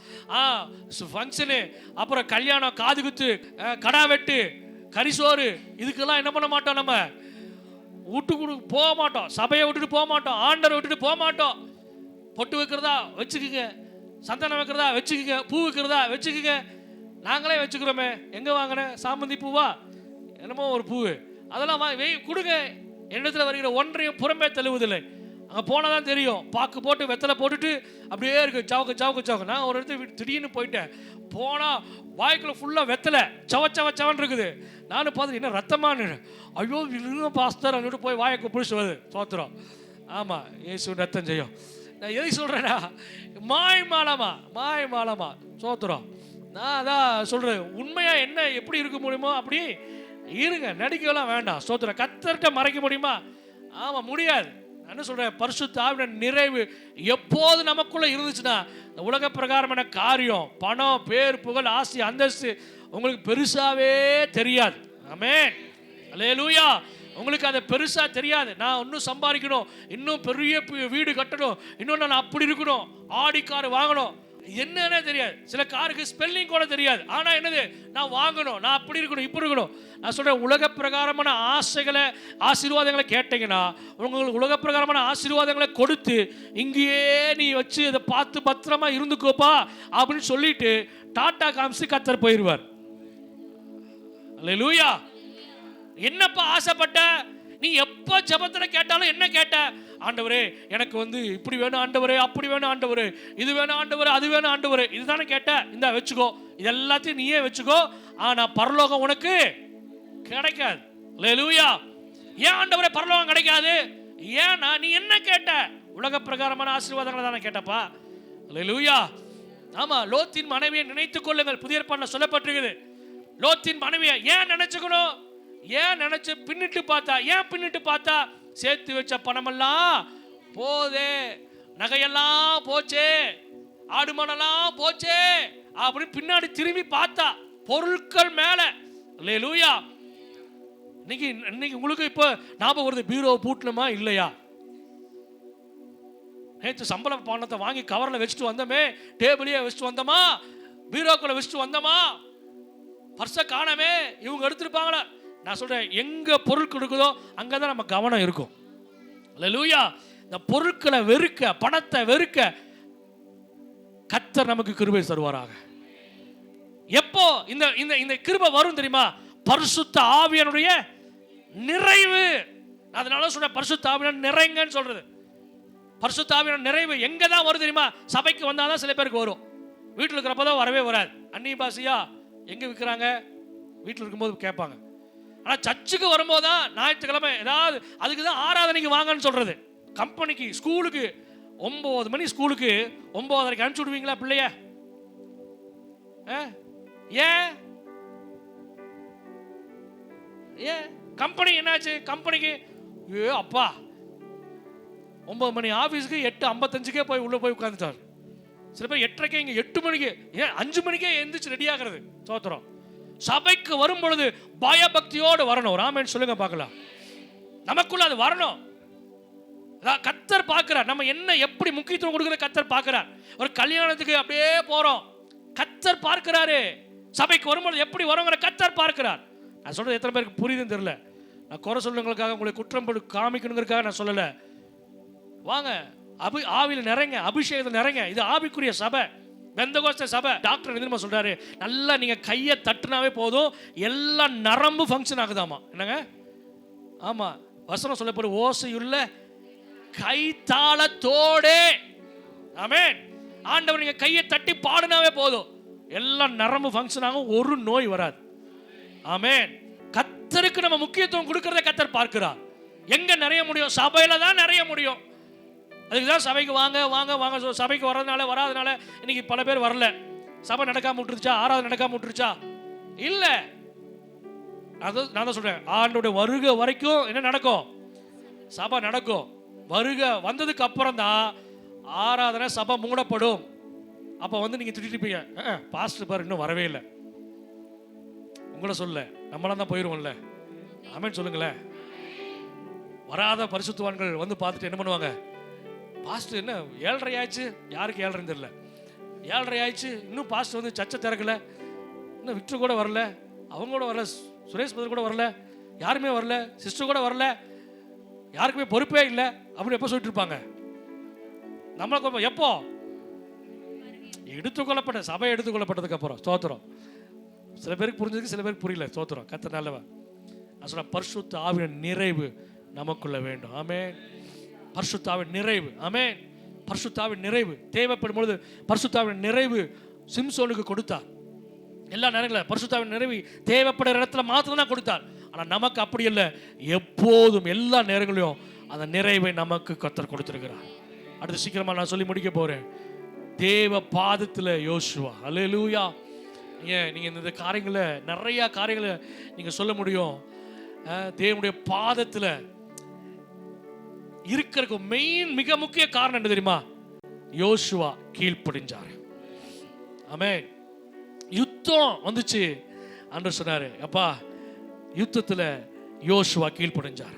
ஃபங்க்ஷனு, அப்புறம் கல்யாணம், காது குத்து, கடா வெட்டு, கரிசோறு, இதுக்கெல்லாம் என்ன பண்ண மாட்டோம், நம்ம வீட்டுக்கு போக மாட்டோம், சபையை விட்டுட்டு போக மாட்டோம், ஆண்டரை விட்டுட்டு போக மாட்டோம். பொட்டு வைக்கிறதா வச்சுக்குங்க, சந்தனம் வைக்கிறதா வச்சுக்குங்க, பூ வைக்கிறதா வச்சுக்குங்க. நாங்களே வச்சுக்கிறோமே, எங்கே வாங்கினேன், சாமந்தி பூவா என்னமோ ஒரு பூ, அதெல்லாம் கொடுங்க. என்னிடத்தில் வருகிற ஒன்றையும் புறமே தள்ளுவதில்லை. அங்கே போனால் தான் தெரியும், பாக்கு போட்டு வெத்தலை போட்டுட்டு அப்படியே இருக்கு, சவுக்கு. நான் ஒரு இடத்துல திடீர்னு போயிட்டேன், போனால் வாய்க்குள்ள ஃபுல்லாக வெத்தலை சவன் இருக்குது. நானும் பார்த்து என்ன ரத்தமானு, ஐயோ இல்லைங்க பாஸ்தர் அங்கிட்டு போய் வாய்க்கு பிடிச்சி வருது. சோத்திரம். ஆமாம், இயேசு ரத்தம் செய்யும். நான் எதை சொல்கிறேன்னா, மாயமாலமா சோத்திரம். நான் அதான் சொல்கிறேன், உண்மையாக என்ன எப்படி இருக்க முடியுமோ அப்படி இருங்க, நடிக்கலாம் வேண்டாம். சோத்திரம். கர்த்தர்கிட்ட மறைக்க முடியுமா? ஆமாம், முடியாது. நான் என்ன சொல்கிறேன், பரிசுத்த ஆவியின் நிறைவு எப்போது நமக்குள்ளே இருந்துச்சுன்னா, உலக பிரகாரமான காரியம், பணம், பேர், புகழ், ஆஸ்தி, அந்தஸ்து உங்களுக்கு பெருசாகவே தெரியாது. ஆமென். அல்லேலூயா. உங்களுக்கு அதை பெருசாக தெரியாது. நான் இன்னும் சம்பாதிக்கணும், இன்னும் பெரிய வீடு கட்டணும், இன்னும் நான் அப்படி இருக்கணும், ஆடி கார் வாங்கணும், என்னன்னே தெரியாது. சில காருக்கு ஸ்பெல்லிங் கூட தெரியாது. ஆனால் என்னது, நான் வாங்கணும், நான் அப்படி இருக்கணும், இப்படி இருக்கணும். நான் சொல்கிறேன், உலக பிரகாரமான ஆசைகளை, ஆசீர்வாதங்களை கேட்டீங்கன்னா, உங்களுக்கு உலக பிரகாரமான ஆசீர்வாதங்களை கொடுத்து இங்கேயே நீ வச்சு அதை பார்த்து பத்திரமா இருந்துக்கோப்பா அப்படின்னு சொல்லிட்டு டாட்டா காமிச்சு கர்த்தர் போயிடுவார். அல்லேலூயா. என்னப்பா ஆசைப்பட்ட, நீ எப்போ ஜெபத்தில் கேட்டாலும் என்ன கேட்ட, ஆண்டவரே எனக்கு இப்படி வேணும் ஆண்டவரே, அப்படி வேணும் ஆண்டவரே, இது வேணும் ஆண்டவரே, அது வேணும் ஆண்டவரே, இதுதானே கேட்ட, இந்த வச்சுக்கோ, இது எல்லாத்தையும் நீயே வச்சுக்கோ. ஆனால் பரலோகம் உனக்கு கிடைக்காது. அல்லேலூயா. ஏன் ஆண்டவரே பரலோகம் கிடைக்காது? ஏன்னா நீ என்ன கேட்ட, உலக பிரகாரமான ஆசீர்வாதங்களை தானே கேட்டப்பா. அல்லேலூயா. ஆமா, லோத்தின் மனைவியை நினைத்துக் கொள்ளுங்கள், புதிய ஏற்பாட்டில் சொல்லப்பட்டிருக்குது. லோத்தின் மனைவியை ஏன் நினைச்சுக்கணும், ஏன் நினைச்சு பின்னிட்டு பார்த்தா, சேர்த்து வச்ச பணமெல்லாம் போதே, நகையெல்லாம் போச்சே, ஆடுமானெல்லாம் போச்சே அப்படின்னு பின்னாடி திரும்பி பார்த்தா, பொருட்கள் மேல. அல்லேலூயா. இன்னைக்கு உங்களுக்கு இப்போ ஞாபகம் வருது, பீரோ பூட்டணுமா இல்லையா? நேற்று சம்பள பணத்தை வாங்கி கவரில் வச்சுட்டு வந்தோமே, டேபிளையே வச்சுட்டு வந்தோமா, பீரோக்குள்ள வச்சுட்டு வந்தோமா, பர்ஸை காணாமே, இவங்க எடுத்துருப்பாங்களா? நான் சொல்றேன், எங்க பொருட்கள் இருக்குதோ அங்கதான் நம்ம கவனம் இருக்கும். அல்லேலூயா. இந்த பொருட்களை வெறுக்க, பணத்தை வெறுக்க கர்த்தர் நமக்கு கிருபை தருவாராக. எப்போ இந்த இந்த கிருபை வரும் தெரியுமா? பரிசுத்த ஆவியானுடைய நிறைவு. அதனால சொல்ற பரிசுத்த ஆவியான நிறைங்கன்னு சொல்றது. பரிசுத்த ஆவியான நிறைவு எங்க தான் வரும் தெரியுமா? சபைக்கு வந்தாதான் சில பேருக்கு வரும். வீட்டில் இருக்கிறப்ப தான் வரவே வராது. அந்நிய பாஷையா எங்கே விற்கிறாங்க, வீட்டில் இருக்கும்போது கேட்பாங்க. ஆனால் சர்ச்சுக்கு வரும்போது தான் ஞாயிற்றுக்கிழமை ஏதாவது, அதுக்கு தான் ஆராதனைக்கு வாங்கன்னு சொல்கிறது. கம்பெனிக்கு ஸ்கூலுக்கு 9 மணி ஸ்கூலுக்கு 9:30 அனுப்பிச்சி விடுவீங்களா பிள்ளைய? ஏன் ஏன் கம்பெனி என்னாச்சு? கம்பெனிக்கு அப்பா 9 மணி ஆஃபீஸுக்கு 8:55 போய் உள்ளே போய் உட்காந்துட்டார். சில பேர் 8:30 இங்கே 8 மணிக்கு, ஏன் 5 மணிக்கே எந்திரிச்சு ரெடி ஆகிறது. சோத்திரம். சபைக்கு வரும் பொழுது பயபக்தியோடு வரணும். ராமன் சொல்லுங்க பார்க்கலாம். நமக்குள்ள அது வரணும். கர்த்தர் பார்க்கிறார் நம்ம என்ன எப்படி முக்கியத்துவம் கொடுக்கிற. கர்த்தர் பார்க்கிறார். ஒரு கல்யாணத்துக்கு அப்படியே போறோம், கர்த்தர் பார்க்கிறாரு. சபைக்கு வரும்போது எப்படி வரோங்கிற கர்த்தர் பார்க்கிறார். நான் சொல்றது எத்தனை பேருக்கு புரியுதுன்னு தெரியல. நான் குறை சொல்லுங்களுக்காக, உங்களை குற்றம் காமிக்கணுங்கிறதுக்காக நான் சொல்லலை. வாங்க, ஆவியில் நிறைங்க, அபிஷேகத்தில் நிறைங்க. இது ஆவிக்குரிய சபை, பெந்தகோஸ்தே சபை. டாக்டர் எதுமா சொல்றாரு, நல்லா நீங்க கையை தட்டுனாவே போதும், எல்லா நரம்பு ஃபங்க்ஷன் ஆகுதாமா. என்னங்க? ஆமா, வசனம் சொல்லப்படும், ஓசையுள்ள கைத்தாளத்தோடே. ஆமென். ஆண்டவர் நீங்க கையை தட்டி பாடுனாவே போதும், எல்லா நரம்பு ஃபங்க்ஷன் ஆகும், ஒரு நோய் வராது. ஆமென். கர்த்தருக்கு நம்ம முக்கியத்துவம் கொடுக்கறத கர்த்தர் பார்க்கிறார். எங்க நிறைய முடியும்? சபையில தான் நிறைய முடியும். அதுக்கு தான் சபைக்கு வாங்க வாங்க வாங்க. சபைக்கு வர்றதுனால வராதனால இன்னைக்கு பல பேர் வரல. சபை நடக்காம விட்டுருச்சா? ஆராதனை நடக்காம விட்டுருச்சா? இல்ல. நான் தான் சொல்றேன், ஆண்டோட வருகை வரைக்கும் என்ன நடக்கும்? சபை நடக்கும். வருகை வந்ததுக்கு அப்புறம் தான் ஆராதனை, சபை மூடப்படும். அப்ப வந்து நீங்க திட்டிருப்பீங்க, பாஸ்டர் பாரு இன்னும் வரவே இல்லை. உங்களை சொல்ல, நம்மளாம் தான் போயிருவோம்ல. ஆமென் சொல்லுங்களேன். வராத பரிசுத்தவான்கள் வந்து பார்த்துட்டு என்ன பண்ணுவாங்க? பாஸ்டர் என்ன 7:30 ஆயிடுச்சு, யாருக்கு 7:30 தெரியல, 7:30 ஆயிடுச்சு, இன்னும் பாஸ்டர் வந்து சர்ச்சை திறக்கல, இன்னும் விக்டர் கூட வரல, அவங்க கூட வரல, சுரேஷ் பதர் கூட வரல, யாருமே வரல, சிஸ்டர் கூட வரல, யாருக்குமே பொறுப்பே இல்லை அப்படின்னு எப்போ சொல்லிட்டு இருப்பாங்க? நம்மளுக்கு எப்போ எடுத்துக்கொள்ளப்பட்ட சபை எடுத்துக்கொள்ளப்பட்டதுக்கு அப்புறம். ஸ்தோத்திரம். சில பேருக்கு புரிஞ்சதுக்கு, சில பேருக்கு புரியல. ஸ்தோத்திரம். கர்த்தர் நல்லவர். நான் சொல்ல பரிசுத்த ஆவியின் நிறைவு நமக்குள்ள வேண்டும். ஆமென். பரிசுத்த ஆவியின் நிறைவு. ஆமென். பரிசுத்த ஆவியின் நிறைவு தேவைப்படும் பொழுது பரிசுத்த ஆவியின் நிறைவு சிம்சோனுக்கு கொடுத்தார். எல்லா நேரங்களிலும் பரிசுத்த ஆவியின் நிறைவு தேவைப்படுற இடத்துல மாத்திரம் தான் கொடுத்தார். ஆனால் நமக்கு அப்படி இல்லை, எப்போதும் எல்லா நேரங்களிலும் அந்த நிறைவை நமக்கு கர்த்தர் கொடுத்திருக்கிறார். அடுத்து சீக்கிரமா நான் சொல்லி முடிக்க போறேன். தேவ பாதத்தில் யோசுவா. அல்லேலூயா. நீங்க இந்த காரியங்களை, நிறைய காரியங்களை நீங்க சொல்ல முடியும். தேவனுடைய பாதத்தில் இருக்கிறதுக்கு மெயின் மிக முக்கிய காரணம் என்ன தெரியுமா? யோசுவா கீழ்ப்படிஞ்சார். ஆமென். யுத்தம் வந்துச்சு, ஆண்டவர் சொன்னாரு, அப்பா யுத்தத்துல யோசுவா கீழ்ப்படிஞ்சார்.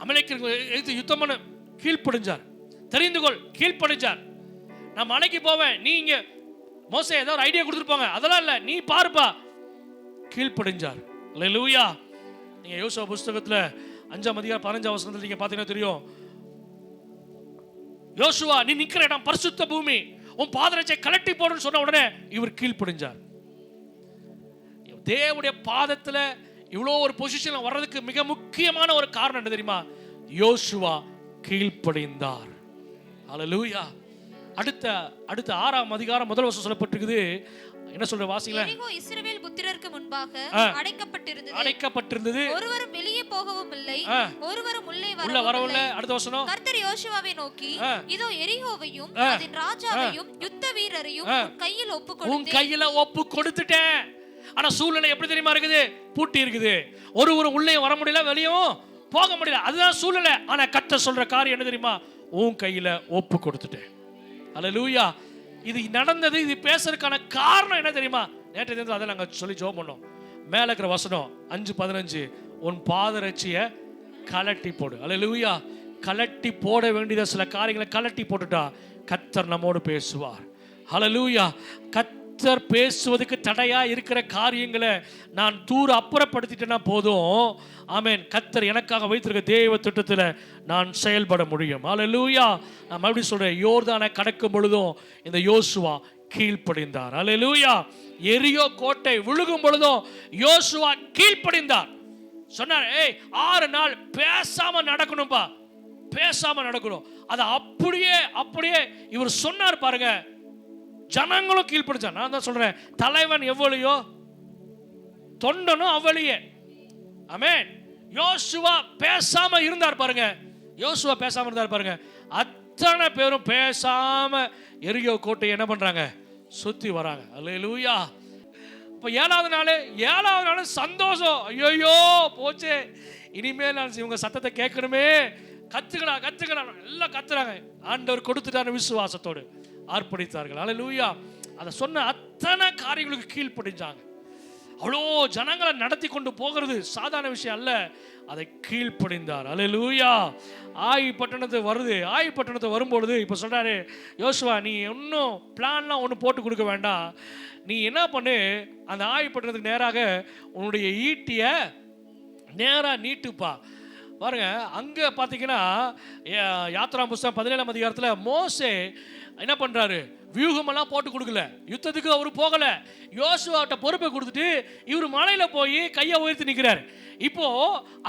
அமலேக்கியர்களுக்கு யுத்தம் பண்ண கீழ்ப்படிஞ்சார். தெரிந்து கொள், கீழ்ப்படிஞ்சார். நான் மலைக்கு போவேன், நீங்க மோசே ஏதோ ஒரு ஐடியா கொடுத்துருப்பாங்க, அதெல்லாம் இல்ல, நீ பாருப்பா. கீழ்ப்படிஞ்சார். அல்லேலூயா. நீங்க யோசுவா புஸ்தகத்துல 5ஆம் அதிகாரம் 15ஆம் வசனத்துல நீங்க பாத்தீங்கன்னா தெரியும், யோசுவா நீ நிக்கிற இடம் பரிசுத்த பூமி, உன் பாதரட்சை கலட்டி போடுன்னு சொன்ன உடனே இவர் கீழ்ப்படிஞ்சார். தேவனுடைய பாதத்துல இவ்வளோ ஒரு பொசிஷன்ல வர்றதுக்கு மிக முக்கியமான ஒரு காரணம் என்ன தெரியுமா? யோசுவா கீழ்ப்படிந்தார். அல்லேலூயா. அடுத்த 6ஆம் அதிகாரம் முதல் வசனம் சொல்லப்பட்டிருக்குது. என்ன சொல்ற வாசிங்களா? எரிகோ இஸ்ரவேல் புத்திரருக்கு முன்பாக அடைக்கப்பட்டிருந்தது, ஒருவரும் வெளியே போகவும் இல்லை, ஒருவரும் உள்ளே வரவும் இல்லை. அடுத்த வசனம், கர்த்தர் யோசுவாவை நோக்கி, இதோ எரிகோவையும் அதன் ராஜாவையும் யுத்த வீரரையும் உன் கையில ஒப்பு கொடுத்துட்டேன். ஆனா சூழ்நிலை எப்படி தெரியுமா இருக்குது? பூட்டி இருக்குது. ஒருவரும் உள்ளே வர முடியல, வெளியும் போக முடியல. அதுதான் சூழ்நிலை. ஆனா கர்த்தர் சொல்ற காரியம் என்ன தெரியுமா? உன் கையில ஒப்பு கொடுத்துட்டேன். அல்லேலூயா. இது நடந்தது, இது பேசுறதுக்கான காரணம் என்ன தெரியுமா? நேற்று தினத்தில் அதை நாங்கள் சொல்லி ஜெபம் பண்ணோம். மேலே இருக்கிற வசனம் 5:15, உன் பாதரட்சிய கலட்டி போடு. அல்லேலூயா. கலட்டி போட வேண்டியத சில காரியங்களை கலட்டி போட்டுட்டா கர்த்தர் நம்மோடு பேசுவார். அல்லேலூயா. கர்த்தர் பேசுவதற்கு தடையா இருக்கிற காரியங்களை நான் தூர அப்புறப்படுத்திட்டேன்னா போதும். ஆமென். கர்த்தர் எனக்காக வைத்திருக்க தேவ திட்டத்தில் நான் செயல்பட முடியும். அல்லேலூயா. நான் மறுபடியும் சொல்றேன், யோர்தானை கடக்கும் பொழுதும் இந்த யோசுவா கீழ்ப்படிந்தார். அல்லேலூயா. எரியோ கோட்டை விழுகும் பொழுதும் யோசுவா கீழ்ப்படிந்தார். சொன்னார், 6 நாள் பேசாம நடக்கணும்பா, பேசாம நடக்கணும். அதை அப்படியே இவர் சொன்னார் பாருங்க. ஜனங்களும் கீழ்ப்படிச்சான். நான் தான் சொல்றேன், தலைவன் எவ்வளியோ தொண்டனும் அவ்வளியே. ஆமென். யோசுவா பேசாம இருந்தார் பாருங்க, யோசுவா பேசாம இருந்தார் பாருங்க, அத்தனை பேரும் பேசாம எரிகோ கோட்டையை என்ன பண்றாங்க, சுத்தி வராங்க. அல்லேலூயா. இப்போ ஏழாவது நாள் சந்தோஷம். ஐயோ போச்சே, இனிமேல் நான் இவங்க சத்தத்தை கேட்கணுமே, கத்துக்கடா எல்லாம் கத்துறாங்க. ஆண்டவர் கொடுத்துட்டான விசுவாசத்தோடு ஆர்ப்பணித்தார்கள். அல்லேலூயா. அதை சொன்ன அத்தனை காரியங்களுக்கு கீழ்ப்படிஞ்சாங்க. அவ்வளோ ஜனங்களை நடத்தி கொண்டு போகிறது சாதாரண விஷயம் அல்ல, அதை கீழ்ப்படிந்தார். அல்லேலூயா. ஆயி பட்டணத்தை வரும்பொழுது இப்போ சொல்றாரு, யோசுவா நீ இன்னும் பிளான்லாம் ஒன்றும் போட்டு கொடுக்க வேண்டாம், நீ என்ன பண்ணு, அந்த ஆயி பட்டணத்துக்கு நேராக உன்னுடைய ஈட்டிய நேராக நீட்டுப்பா. பாருங்க, அங்கே பார்த்தீங்கன்னா யாத்ரா புஸ்தகம் 17ஆம் அதிகாரத்தில் மோசே என்ன பண்ணுறாரு, வியூகமெல்லாம் போட்டு கொடுக்கல, யுத்தத்துக்கு அவர் போகல, யோசுவாட்ட பொறுப்பை கொடுத்துட்டு இவர் மலையில் போய் கையை உயர்த்தி நிற்கிறார். இப்போ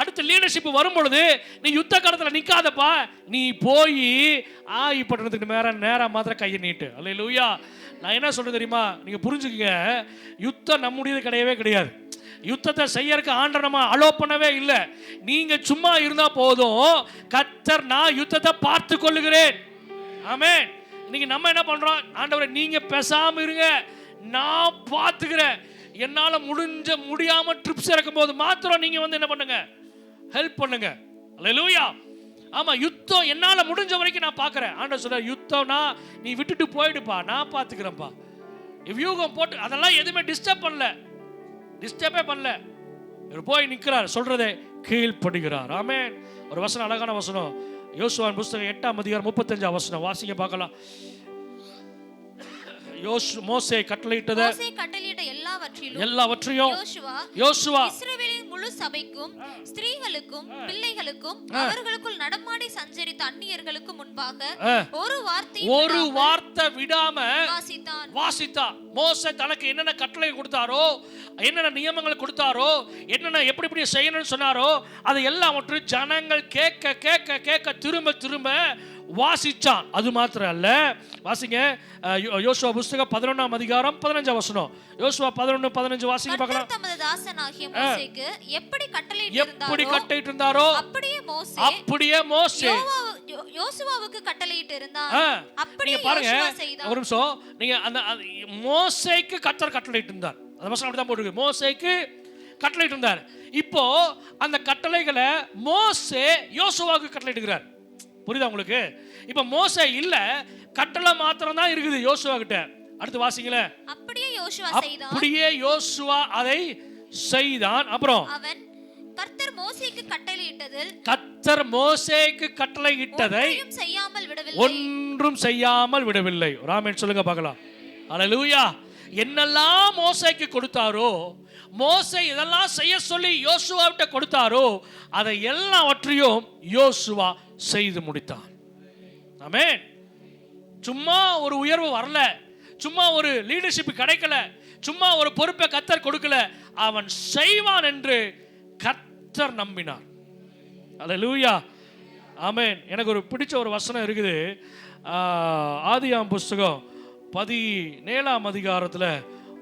அடுத்த லீடர்ஷிப் வரும்பொழுது நீ யுத்த காலத்தில் நிற்காதப்பா, நீ போய் ஆயி பட்டணத்துக்கு நேராக மாத்திரம் கையை நீட்டு. அல்லேலூயா. நான் என்ன சொல்றது தெரியுமா, நீங்க புரிஞ்சுக்கங்க, யுத்தம் நம்முடையது கிடையாது. யுத்தத்தை செய்யறதுக்கு ஆண்டவர் நம்ம அலோ பண்ணவே இல்லை. நீங்க சும்மா இருந்தா போதும், கர்த்தர் நான் யுத்தத்தை பார்த்து கொள்ளுகிறேன். ஆமென். இன்னைக்கு நம்ம என்ன பண்றோம், ஆண்டவரே நீங்க பேசாம இருங்க, நான் பார்த்துக்கிறேன், என்னால முடியாம ட்ரிப்ஸ் இறக்கும் போது மாத்திரம் நீங்க வந்து என்ன பண்ணுங்க, ஹெல்ப் பண்ணுங்க. அல்லேலூயா. ஆமா, யுத்தம் என்னால முடிஞ்ச வரைக்கும் நான் பார்க்கிறேன். ஆண்டவர் சொல்றார், யுத்தம்னா நீ விட்டுட்டு போயிடுப்பா, நான் பார்த்துக்கிறேன்ப்பா. வியூகம் போட்டு அதெல்லாம் எதுவுமே டிஸ்டர்பே பண்ணல. இவர் போய் நிற்கிறார், சொல்றதே கீழ்ப்படுகிறார். ஆமென். ஒரு வசனம், அழகான வசனம், யோசுவாவின் புஸ்தகம் 8ஆம் அதிகாரம் 35ஆம் வசனம் வாசிங்க பார்க்கலாம். மோசே கட்டளையிட்ட எல்லாவற்றையும் யோசுவா இஸ்ரவேலின் முழு சபைக்கும் ஸ்திரீகளுக்கும் பிள்ளைகளுக்கும் அவர்களுக்குள் நடமாடி சஞ்சரித்த அந்நியர்களுக்கு முன்பாக ஒரு வார்த்தை விடாம வாசித்தான். மோசே தனக்கு என்னென்ன கட்டளை கொடுத்தாரோ, என்னென்ன நியமங்கள் கொடுத்தாரோ, என்னென்ன எப்படி செய்யணும்னு சொன்னாரோ, அதை எல்லாவற்றையும் ஜனங்கள் கேட்க திரும்ப வாசிச்சான். அது மாத்திரம் அல்ல, வாசிங்க யோசுவா புஸ்தகம் 11ஆம் அதிகாரம் 15ஆம் வசனம். யோசுவா 11:15 வாசிங்க பார்க்கலாம். தமது தாசனாகிய மோசேக்கு எப்படி கட்டளையிட்டு இருந்தாரோ அப்படியே மோசே யோசுவாவுக்கு கட்டளையிட்டு இருந்தார். அப்படியே பாருங்க, ஒரு நிமிஷம், நீங்க அந்த மோசேக்கு கர்த்தர் கட்டளையிட்டு இருந்தார். அந்த வசனம் அப்படிதான் போட்டுருக்கு, மோசேக்கு கட்டளையிட்டு இருந்தார். இப்போ அந்த கட்டளைகளை மோசே யோசுவாவுக்கு கட்டளையிட்டுகிறார். புரியுதா உங்களுக்கு? இப்ப மோசே இல்ல, கட்டளை மாத்திரம் தான் இருக்குது யோசுவா கிட்ட. அடுத்து வாசிங்களே. அப்படியே யோசுவா அதை செய்தான். அப்புறம் அவன் கர்த்தர் மோசேக்கு கட்டளையிட்டதை ஒன்றும் செய்யாமல் விடவில்லை. ராமன் சொல்லுங்க பார்க்கலாம். அல்லேலூயா. என்னெல்லாம் மோசேக்கு கொடுத்தாரோ, மோசே இதெல்லாம் செய்ய சொல்லி யோசுவாவிட்ட கொடுத்தாரோ, அதை எல்லாவற்றையும் யோசுவா செய்து முடித்தான். ஆமென். சும்மா ஒரு உயர்வு வரல, சும்மா ஒரு லீடர்ஷிப் கிடைக்கல, சும்மா ஒரு பொறுப்பை கர்த்தர் கொடுக்கல, அவன் செய்வான் என்று கர்த்தர் நம்பினார். அல்லேலூயா. ஆமென். எனக்கு ஒரு பிடிச்ச ஒரு வசனம் இருக்குது, ஆதியாம் புஸ்தகம் 17ஆம் அதிகாரத்தில்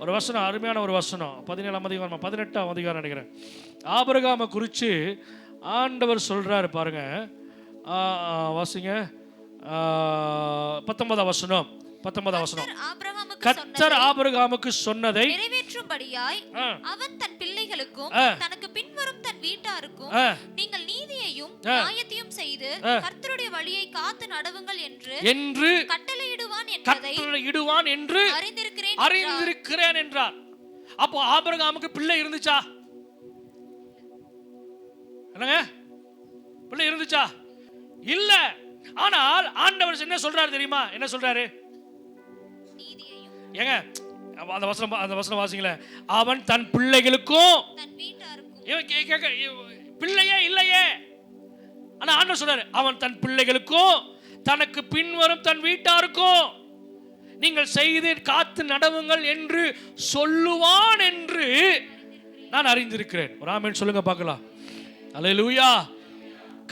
ஒரு வசனம், அருமையான ஒரு வசனம். 17ஆம் அதிகாரம் 18ஆம் அதிகாரம் நினைக்கிறேன். ஆபிரகாமை குறித்து ஆண்டவர் சொல்றாரு பாருங்க, வாசிங்க 19ஆம் வசனம். கர்த்தர் ஆபிரகாமுக்கு சொன்னதை நிறைவேற்றும்படியாய் அவன் தன் பிள்ளைகளுக்கும் தனக்கு பின்வரும் தன் வீட்டாருக்கும் நீங்கள் நீதியையும் நியாயத்தையும் செய்து கர்த்தருடைய வழியை காத்து நடவுங்கள் என்று கட்டளையிடுவான் என்று அறிந்திருக்கிறேன் என்றார். அப்போ ஆபிரகாமுக்கு பிள்ளை இருந்துச்சா? என்னங்க, பிள்ளை இருந்துச்சா? இல்ல. ஆனால் ஆண்டவர் என்ன சொல்றாரு தெரியுமா? என்ன சொல்றாரு? ஏங்க அந்த வசனம் வாசிங்களே. அவன் தன் பிள்ளைகளுக்கும் பிள்ளையே இல்லையே, ஆனா ஆண்டவர் சொல்றாரு, அவன் தன் பிள்ளைகளுக்கும் தனக்கு பின்வரும் தன் வீட்டாருக்கும் நீங்கள் செய்து காத்து நடவுங்கள் என்று சொல்லுவான் என்று நான் அறிந்திருக்கிறேன். ஒரு ஆமென் சொல்லுங்க பார்க்கலாம். அல்லேலூயா.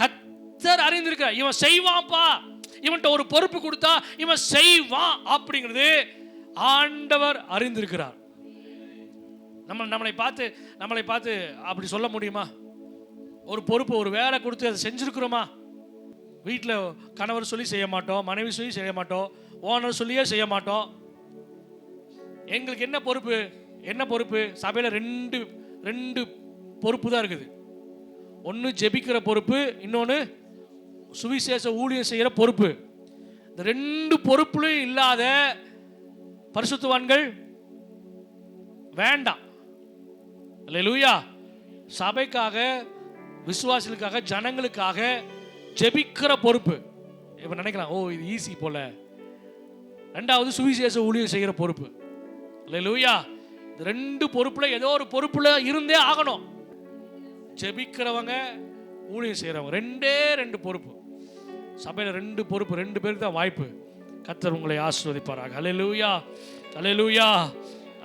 கர்த்தர் அறிந்திருக்கிறார். இவன் செய்வான்ப்பா, இவன்ட்ட ஒரு பொறுப்பு கொடுத்தா இவன் செய்வான் அப்படிங்கிறது ஆண்டவர் அறிந்திருக்கிறார். நம்மளை பார்த்து அப்படி சொல்ல முடியுமா? ஒரு பொறுப்பு, ஒரு வேலை கொடுத்து அதை செஞ்சிருக்கிறோமா? வீட்டில் கணவர் சொல்லி செய்ய மாட்டோம், மனைவி சொல்லி செய்ய மாட்டோம், ஓனர் சொல்லியே செய்ய மாட்டோம். எங்களுக்கு என்ன பொறுப்பு? சபையில் ரெண்டு பொறுப்பு தான் இருக்குது. ஒன்று ஜெபிக்கிற பொறுப்பு, இன்னொன்று சுவிசேஷ ஊழியம் செய்கிற பொறுப்பு. இந்த ரெண்டு பொறுப்புலையும் இல்லாத பரிசுத்தவான்கள் வேண்டாம். அல்லேலூயா. சபைக்காக, விசுவாசிகளுக்காக, ஜனங்களுக்காக ஜெபிக்கிற பொறுப்பு. இப்ப நினைக்கலாம், ஓ இது ஈஸி போல. ரெண்டாவது சுவிசேஷ ஊழியம் செய்கிற பொறுப்பு. அல்லேலூயா. இந்த ரெண்டு பொறுப்புல ஏதோ ஒரு பொறுப்புல இருந்தே ஆகணும். ஜெபிக்கிறவங்க, ஊழியம் செய்கிறவங்க, ரெண்டு பொறுப்பு. சபையில் ரெண்டு பொறுப்பு, ரெண்டு பேருக்கு தான் வாய்ப்பு. கர்த்தர் உங்களை ஆசீர்வதிப்பாராக. அல்லேலூயா, அல்லேலூயா,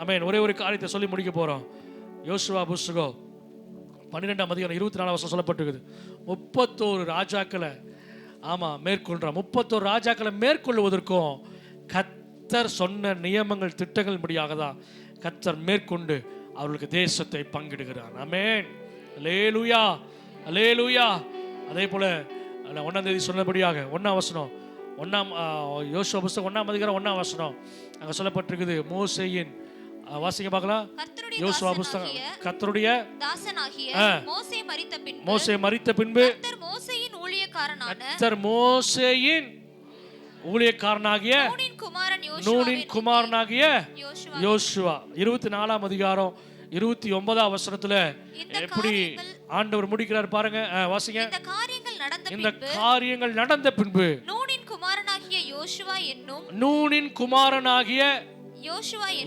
ஆமென். ஒரே ஒரு காரியத்தை சொல்லி முடிக்க போறோம். யோசுவா புஸ்தகம் 12ஆம் அதிகாரம் 24ஆம் வசனம் சொல்லப்பட்டிருக்குது. 31 ராஜாக்களை மேற்கொள்றான். 31 ராஜாக்களை மேற்கொள்வதற்கும் கர்த்தர் சொன்ன நியமங்கள் திட்டங்கள் படியாக தான் கர்த்தர் மேற்கொண்டு அவர்களுக்கு தேசத்தை பங்கிடுகிறார். ஆமென். அல்லேலூயா, அல்லேலூயா. அதே போல 1ஆம் தேதி சொன்னபடியாக 1ஆம் வசனம், யோசுவா புஸ்தகம் 1ஆம் அதிகாரம் 1ஆம் வசனம் அங்க சொல்லப்பட்டிருக்குது. மோசேயின் வாசிக்க பார்க்கலாம். யோசுவா புஸ்தகம். கர்த்தருடைய தாசனாகிய மோசே மரித்த பின்பு கர்த்தர் மோசேயின் ஊழியக்காரனாகிய நூனின் குமாரனாகிய யோசுவா 24ஆம் அதிகாரம் 29ஆம் வசனத்துல எப்படி ஆண்டவர் முடிக்கிறார் பாருங்க. வாசிங்க. இந்த காரியங்கள் நடந்த பின்பு நூனின் குமாரனாகிய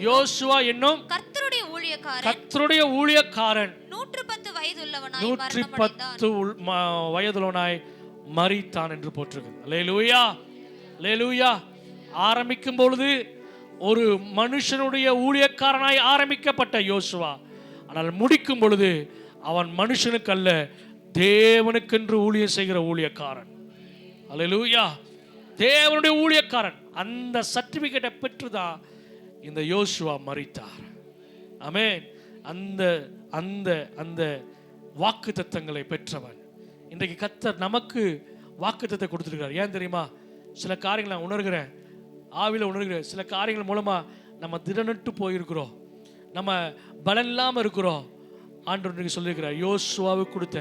யோசுவா என்னும் கர்த்தருடைய ஊழியக்காரன் 110 வயதுள்ளவனாய் மரித்தான் என்று போட்டிருக்கு. அல்லேலூயா, அல்லேலூயா. ஆரம்பிக்கும் பொழுது ஒரு மனுஷனுடைய ஊழியக்காரனாய் ஆரம்பிக்கப்பட்ட யோசுவா, ஆனால் முடிக்கும் பொழுது அவன் மனுஷனுக்கு அல்ல, தேவனுக்கென்று ஊழியம் செய்கிற ஊழியக்காரன். அல்லேலூயா, தேவனுடைய ஊழியக்காரன். அந்த சர்டிபிகேட்டை பெற்றுதான் இந்த யோசுவா மரித்தார். ஆமென். அந்த அந்த அந்த வாக்குத்தத்தங்களை பெற்றவன். இன்றைக்கு கர்த்தர் நமக்கு வாக்குத்தத்தை கொடுத்துருக்கிறார். ஏன் தெரியுமா? சில காரியங்களை நான் உணர்கிறேன், ஆவில உணர்கிறேன். சில காரியங்கள் மூலமா நம்ம திடனட்டு போயிருக்கிறோம், நம்ம பலன் இல்லாமல் இருக்கிறோம். ஆண்டவர் சொல்லியிருக்கிறார், யோசுவாவுக்கு கொடுத்த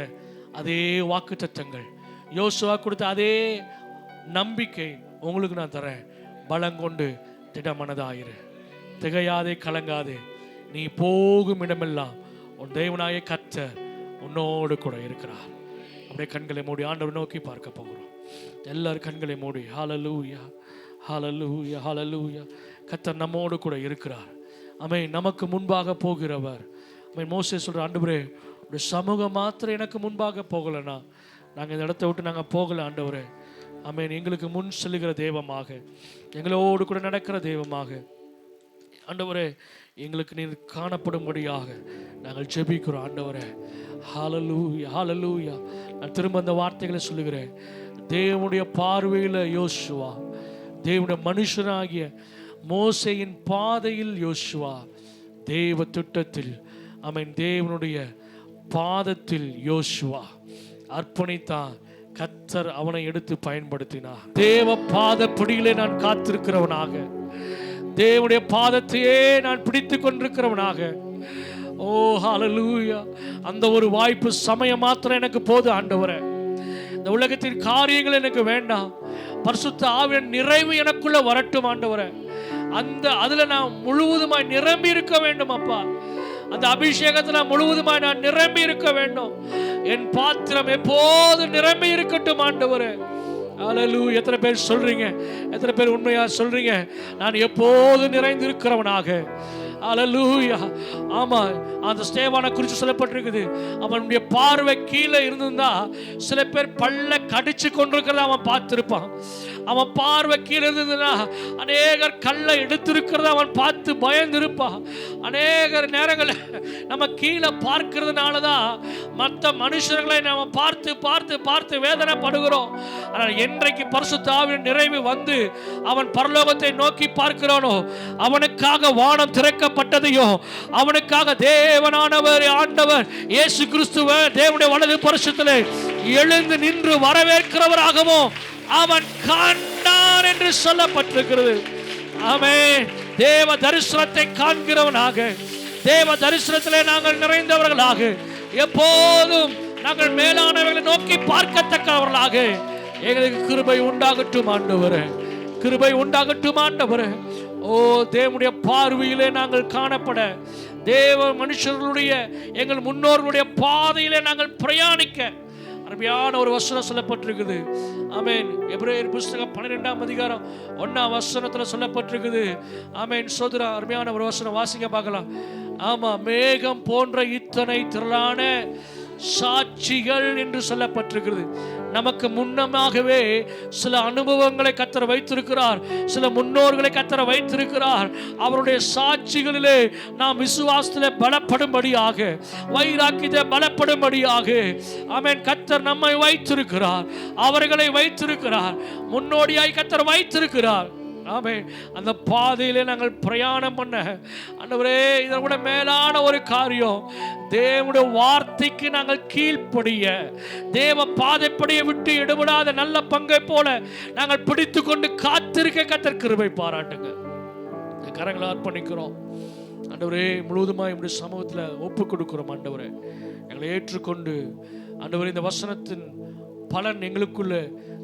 அதே வாக்குத்தத்தங்கள், யோசுவா கொடுத்த அதே நம்பிக்கை உங்களுக்கு நான் தரேன். பலங்கொண்டு திடமனதாயிரு, திகையாதே, கலங்காதே. நீ போகும் இடமெல்லாம் உன் தேவனாய கர்த்தர் உன்னோடு கூட இருக்கிறார். அப்படியே கண்களை மூடி ஆண்டவர் நோக்கி பார்க்க போகிறோம். எல்லாரும் கண்களை மூடி. ஹல்லேலூயா, ஹல்லேலூயா, ஹல்லேலூயா. கர்த்தர் நம்மோடு கூட இருக்கிறார். ஆமென். நமக்கு முன்பாக போகிறவர். ஆமென். மோசே சொல்ற, ஆண்டவரே உடைய சமூகம் மாத்திரம் எனக்கு முன்பாக போகலன்னா நாங்கள் இந்த இடத்தை விட்டு நாங்கள் போகல. ஆண்டவரே ஆமென். எங்களுக்கு முன் செல்லுகிற தெய்வமாக, எங்களோடு கூட நடக்கிற தெய்வமாக ஆண்டவரே எங்களுக்கு நீர் காணப்படும்படியாக நாங்கள் ஜெபிக்கிறோம். ஆண்டவரே ஹல்லேலூயா, ஹல்லேலூயா. நான் திரும்ப அந்த வார்த்தைகளை சொல்லுகிறேன். தேவனுடைய பார்வையில் யோசுவா, தேவனுடைய மனுஷனாகிய மோசேயின் பாதையில் யோசுவா, தேவ திட்டத்தில் ஆமென், தேவனுடைய பாதத்தில் யோசுவா அர்ப்பணித்தான். கர்த்தர் அவனை எடுத்து பயன்படுத்தினார். தேவ பாத பிடியிலே நான் காத்திருக்கிறவனாக, தேவனுடைய பாதத்தையே நான் பிடித்து கொண்டிருக்கிறவனாக. ஓ ஹல்லேலூயா. அந்த ஒரு வாய்ப்பு, சமயம் மாத்திரம் எனக்கு போது ஆண்டவரே. இந்த உலகத்தின் காரியங்கள் எனக்கு வேண்டாம். பரிசுத்த ஆவியின் நிறைவு எனக்குள்ள வரட்டும் ஆண்டவரே. அதுல நான் முழுவதுமாய் நிரம்பி இருக்க வேண்டும் அப்பா. அந்த அபிஷேகத்துல முழுவதுமாய் நான் நிரம்பி இருக்க வேண்டும். என் பாத்திரம் எப்போது நிரம்பி இருக்கட்டும் ஆண்டவரே. ஹல்லேலூயா. எத்தனை பேர் சொல்றீங்க? எத்தனை பேர் உண்மையா சொல்றீங்க? நான் எப்போது நிறைந்து இருக்கிறவனாக. ஹல்லேலூயா. ஆமா, அந்த ஸ்தேவானை குறித்து சொல்லப்பட்டிருக்குது. அவனுடைய பார்வை கீழே இருந்திருந்தா சில பேர் பல்ல கடிச்சு கொண்டிருக்கிறத அவன் பார்த்திருப்பான். அவன் பார்வை கீழே இருந்ததுன்னா அநேகர் கல்லை எடுத்திருக்கிறத அவன் பார்த்து பயந்திருப்பான். அநேகர் நேரங்களில் நம்ம கீழே பார்க்கிறதுனால தான் மற்ற மனுஷர்களை நம்ம பார்த்து பார்த்து பார்த்து வேதனைப்படுகிறோம். ஆனால் என்றைக்கு பரிசுத்த ஆவியின் நிறைவு வந்து அவன் பரலோகத்தை நோக்கி பார்க்கிறானோ, அவனுக்காக வானம் திறக்கப்பட்டதையும், அவனுக்காக தேவனானவர் ஆண்டவர் இயேசு கிறிஸ்துவ தேவனுடைய வலது பரிசுத்திலே எழுந்து நின்று வரவேற்கிறவராகவும் அவன் காண்டான் என்று சொல்லப்பட்டிருக்கிறது. ஆமென். தேவ தரிசனத்தை காண்கிறவனாக, தேவ தரிசனத்திலே நாங்கள் நிறைந்தவர்களாக, எப்போதும் நாங்கள் மேலானவர்களை நோக்கி பார்க்கத்தக்கவர்களாக எங்களுக்கு கிருபை உண்டாகட்டும் ஆண்டவரே, கிருபை உண்டாகட்டும் ஆண்டவரே. ஓ, தேவனுடைய பார்வையிலே நாங்கள் காணப்பட, தேவ மனுஷர்களுடைய எங்கள் முன்னோர்களுடைய பாதையிலே நாங்கள் பிரயாணிக்க அருமையான ஒரு வசனம் சொல்லப்பட்டிருக்குது. ஆமென். எபிரேயர் புஸ்தகம் 12ஆம் அதிகாரம் 1ஆம் வசனத்தில் சொல்லப்பட்டிருக்குது. ஆமென். சோதரா, அருமையான ஒரு வசனம் வாசிங்க பார்க்கலாம். ஆமா, மேகம் போன்ற இத்தனை திரளான சாட்சிகள் என்று சொல்லப்பட்டிருக்கிறது. நமக்கு முன்னமாகவே சில அனுபவங்களை கர்த்தர் வைத்திருக்கிறார், சில முன்னோர்களை கர்த்தர் வைத்திருக்கிறார். அவருடைய சாட்சிகளிலே நாம் விசுவாசத்திலே பலப்படும்படியாக, வைராக்கியத்தை பலப்படும்படியாக ஆமென் கர்த்தர் நம்மை வைத்திருக்கிறார், அவர்களை வைத்திருக்கிறார், முன்னோடியாய் கர்த்தர் வைத்திருக்கிறார். ஆமென். அந்த பாதையிலே நாங்கள் பிரயாணம் பண்ண ஆண்டவரே, இதை விட மேலான ஒரு காரியம், தேவனுடைய வார்த்தைக்கு நாங்கள் கீழ்ப்படிய, தேவ பாதைப்படியை விட்டு எடுபடாத நல்ல பங்கை போல நாங்கள் பிடித்து கொண்டு காத்திருக்க கர்த்தர் கிருபை பாராட்டுங்க. இந்த கரங்களை அர்ப்பணிக்கிறோம் ஆண்டவரே, முழுவதுமாய் நம்முடைய சமூகத்தில் ஒப்பு கொடுக்கிறோம் ஆண்டவரே. எங்களை ஏற்றுக்கொண்டு ஆண்டவரே, இந்த வசனத்தின் பலன் எங்களுக்குள்ள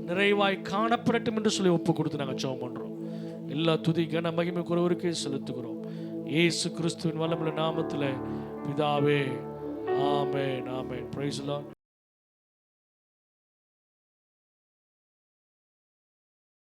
நிறைவாய் காணப்படட்டும் என்று சொல்லி ஒப்பு கொடுத்து நாங்கள் ஜெபம் பண்றோம். எல்லா துதி கன மகிமை ஒருவருக்கே செலுத்துகிறோம், இயேசு கிறிஸ்துவின் வல்லமையுள்ள நாமத்தில் பிதாவே. ஆமென். ஆமென். Praise the Lord.